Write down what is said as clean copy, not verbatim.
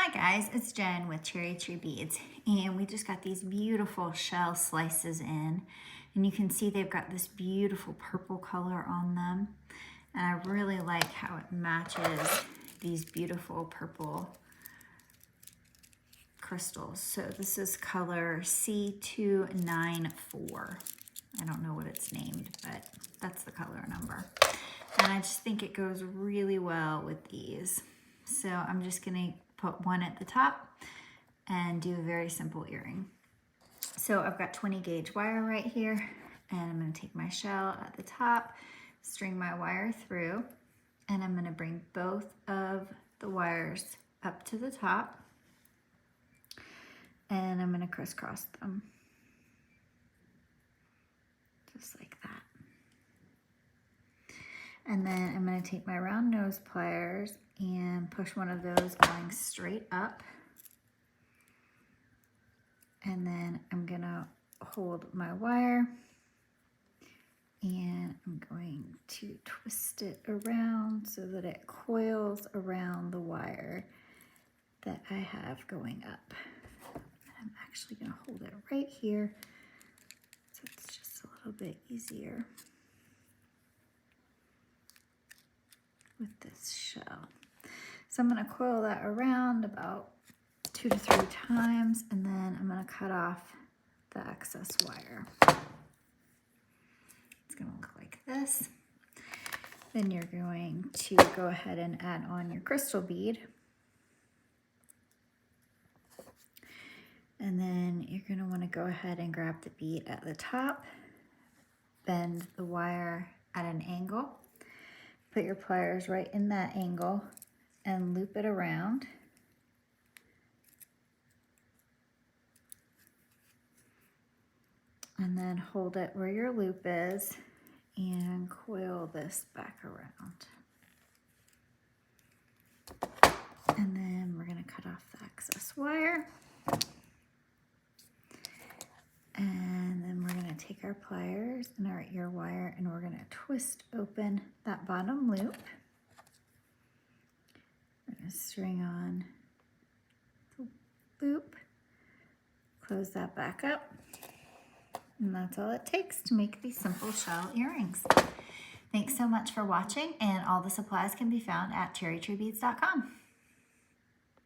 Hi guys, it's Jen with Cherry Tree Beads, and we just got these beautiful shell slices in, and you can see they've got this beautiful purple color on them, and I really like how it matches these beautiful purple crystals. So this is color C294. I don't know what it's named, but that's the color number, and I just think it goes really well with these. So I'm just gonna put one at the top and do a very simple earring. So I've got 20 gauge wire right here, and I'm gonna take my shell at the top, string my wire through, and I'm gonna bring both of the wires up to the top, and I'm gonna crisscross them, just like that. And then I'm going to take my round nose pliers and push one of those going straight up. And then I'm going to hold my wire and I'm going to twist it around so that it coils around the wire that I have going up. And I'm actually going to hold it right here so it's just a little bit easier with this shell. So I'm going to coil that around about 2 to 3 times, and then I'm going to cut off the excess wire. It's going to look like this. Then you're going to go ahead and add on your crystal bead. And then you're going to want to go ahead and grab the bead at the top, bend the wire at an angle, put your pliers right in that angle and loop it around. And then hold it where your loop is and coil this back around. And then we're going to cut off the excess wire. And then we're going to take our pliers and our ear wire, and we're going to twist open that bottom loop. We're going to string on the loop, close that back up, and that's all it takes to make these simple shell earrings. Thanks so much for watching, and all the supplies can be found at cherrytreebeads.com.